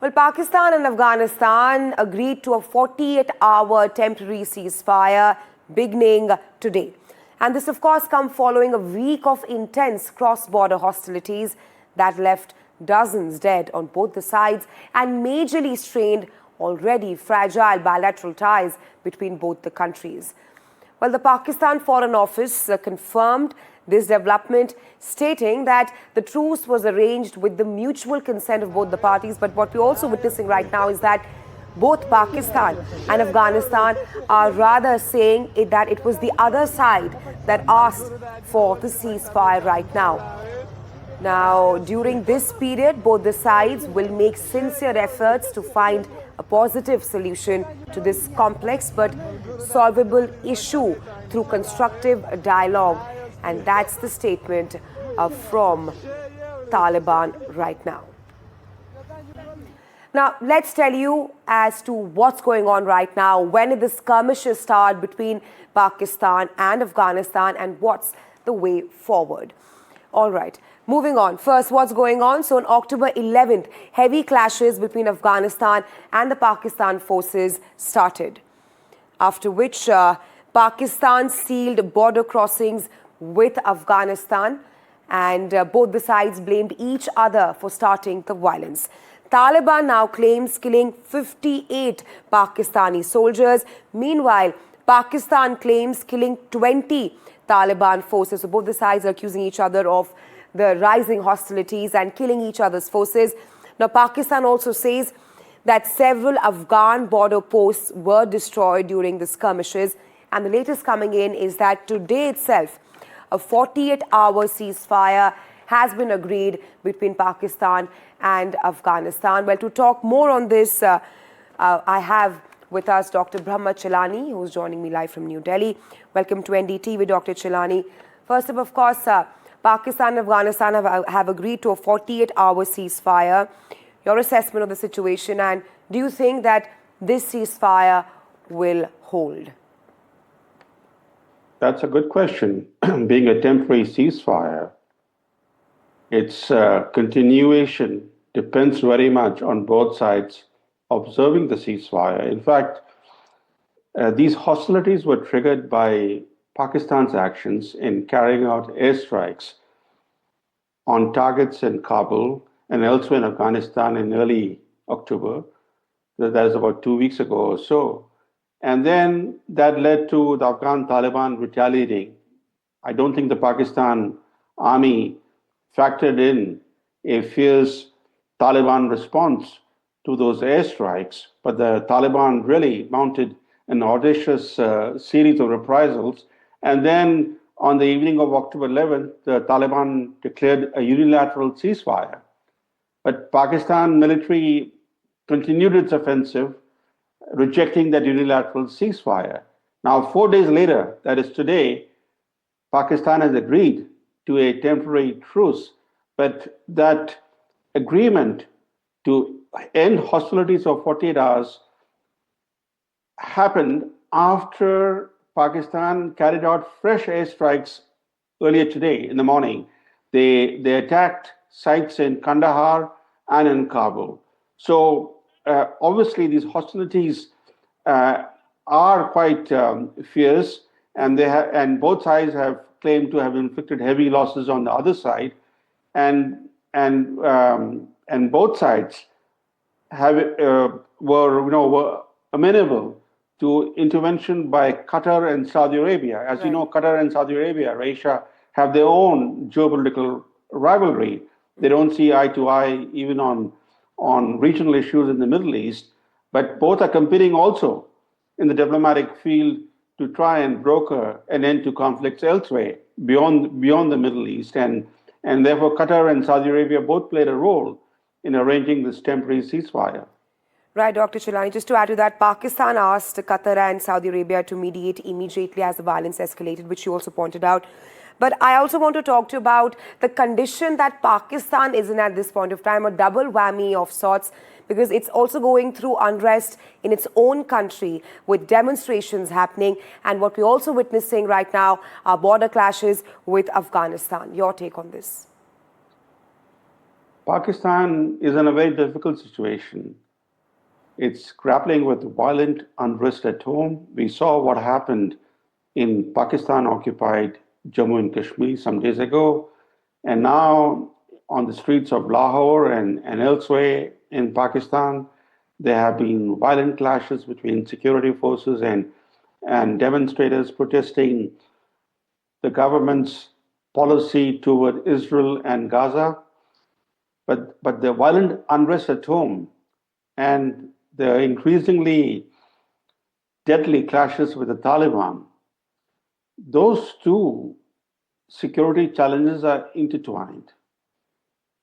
Well, Pakistan and Afghanistan agreed to a 48-hour temporary ceasefire beginning today. And this, of course, comes following a week of intense cross-border hostilities that left dozens dead on both the sides and majorly strained already fragile bilateral ties between both the countries. Well, the Pakistan Foreign Office confirmed this development, stating that the truce was arranged with the mutual consent of both the parties. But what we're also witnessing right now is that both Pakistan and Afghanistan are rather saying that it was the other side that asked for the ceasefire right now. Now, during this period, both the sides will make sincere efforts to find a positive solution to this complex but solvable issue through constructive dialogue. And that's the statement from Taliban right now. Now, let's tell you as to what's going on right now. When did the skirmishes start between Pakistan and Afghanistan, and what's the way forward? All right, moving on. First, what's going on? So on October 11th, heavy clashes between Afghanistan and the Pakistan forces started, after which Pakistan sealed border crossings with Afghanistan, and both the sides blamed each other for starting the violence. Taliban now claims killing 58 Pakistani soldiers. Meanwhile, Pakistan claims killing 20 Taliban forces. So both the sides are accusing each other of the rising hostilities and killing each other's forces. Now, Pakistan also says that several Afghan border posts were destroyed during the skirmishes. And the latest coming in is that today itself, a 48-hour ceasefire has been agreed between Pakistan and Afghanistan. Well, to talk more on this, I have with us Dr. Brahma Chilani, who's joining me live from New Delhi. Welcome to NDTV, Dr. Chilani. First up, of course, Pakistan and Afghanistan have agreed to a 48-hour ceasefire. Your assessment of the situation, and do you think that this ceasefire will hold? That's a good question. Being a temporary ceasefire, its continuation depends very much on both sides observing the ceasefire. In fact, these hostilities were triggered by Pakistan's actions in carrying out airstrikes on targets in Kabul and elsewhere in Afghanistan in early October. That is about 2 weeks ago or so. And then that led to the Afghan Taliban retaliating. I don't think the Pakistan army factored in a fierce Taliban response to those airstrikes, but the Taliban really mounted an audacious series of reprisals. And then on the evening of October 11th, the Taliban declared a unilateral ceasefire. But Pakistan military continued its offensive, rejecting that unilateral ceasefire. Now, 4 days later, that is today, Pakistan has agreed to a temporary truce, but that agreement to end hostilities of 48 hours happened after Pakistan carried out fresh airstrikes earlier today in the morning. They attacked sites in Kandahar and in Kabul. So obviously, these hostilities are quite fierce, and both sides have claimed to have inflicted heavy losses on the other side, and both sides were amenable to intervention by Qatar and Saudi Arabia. As you know, Qatar and Saudi Arabia, Asia, have their own geopolitical rivalry. They don't see eye to eye even on regional issues in the Middle East, but both are competing also in the diplomatic field to try and broker an end to conflicts elsewhere beyond the Middle East. And therefore, Qatar and Saudi Arabia both played a role in arranging this temporary ceasefire. Right, Dr. Chilani, just to add to that, Pakistan asked Qatar and Saudi Arabia to mediate immediately as the violence escalated, which you also pointed out. But I also want to talk to you about the condition that Pakistan is in at this point of time, a double whammy of sorts, because it's also going through unrest in its own country with demonstrations happening. And what we're also witnessing right now are border clashes with Afghanistan. Your take on this? Pakistan is in a very difficult situation. It's grappling with violent unrest at home. We saw what happened in Pakistan occupied Jammu and Kashmir some days ago. And now on the streets of Lahore and elsewhere in Pakistan, there have been violent clashes between security forces and demonstrators protesting the government's policy toward Israel and Gaza. But the violent unrest at home and the increasingly deadly clashes with the Taliban, those two security challenges are intertwined.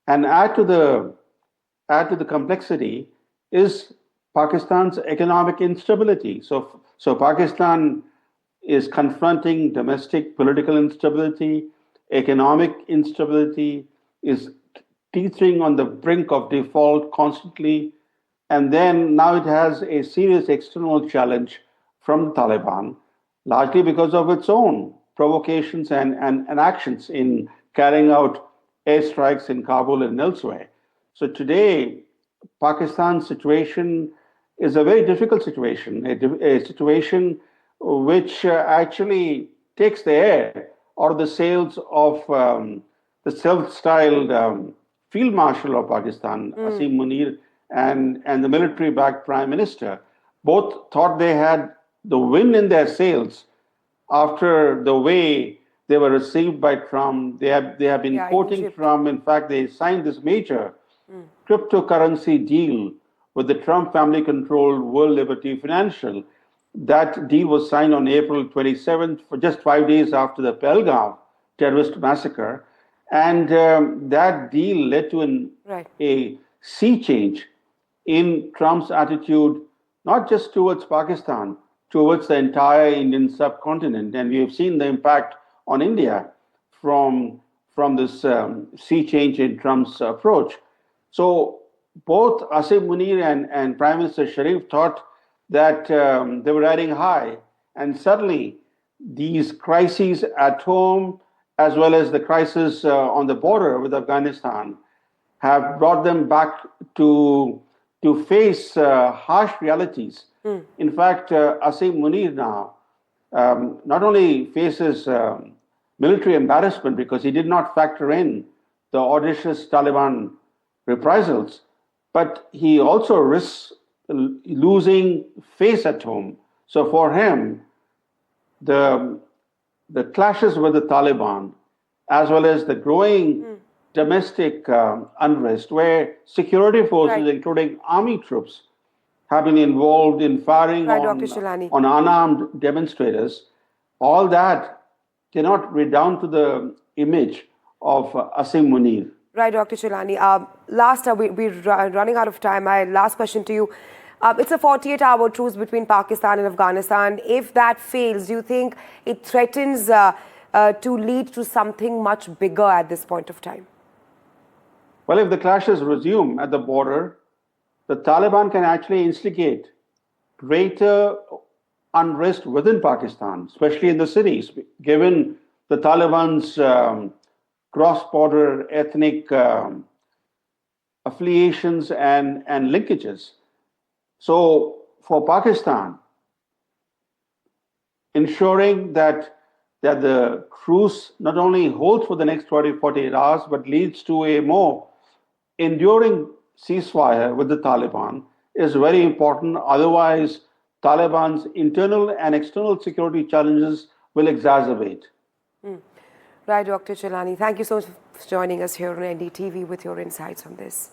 And add to the complexity is Pakistan's economic instability. So Pakistan is confronting domestic political instability, economic instability, is teetering on the brink of default constantly, and then now it has a serious external challenge from the Taliban, largely because of its own provocations and actions in carrying out airstrikes in Kabul and elsewhere. So today, Pakistan's situation is a very difficult situation, a situation which actually takes the air out of the sails of the self-styled Field Marshal of Pakistan, Asim Munir, and the military-backed Prime Minister. Both thought they had the wind in their sails after the way they were received by Trump. They have been quoting Egypt. Trump. In fact, they signed this major cryptocurrency deal with the Trump family-controlled World Liberty Financial. That deal was signed on April 27th, for just 5 days after the Pahalgam terrorist massacre. And that deal led to a sea change in Trump's attitude, not just towards Pakistan, towards the entire Indian subcontinent. And we have seen the impact on India from this sea change in Trump's approach. So both Asim Munir and Prime Minister Sharif thought that they were riding high. And suddenly, these crises at home, as well as the crisis on the border with Afghanistan, have brought them back to face harsh realities. In fact, Asim Munir now not only faces military embarrassment because he did not factor in the audacious Taliban reprisals, but he also risks losing face at home. So for him, the clashes with the Taliban, as well as the growing domestic unrest, where security forces, including army troops, have been involved in firing on unarmed demonstrators, all that cannot redound to the image of Asim Munir. Right, Dr. Chilani. We're running out of time. My last question to you. It's a 48-hour truce between Pakistan and Afghanistan. If that fails, do you think it threatens to lead to something much bigger at this point of time? Well, if the clashes resume at the border, the Taliban can actually instigate greater unrest within Pakistan, especially in the cities, given the Taliban's cross-border ethnic affiliations and linkages. So for Pakistan, ensuring that the truce not only holds for the next 48 hours, but leads to a more enduring ceasefire with the Taliban is very important. Otherwise, Taliban's internal and external security challenges will exacerbate. Right, Dr. Chilani. Thank you so much for joining us here on NDTV with your insights on this.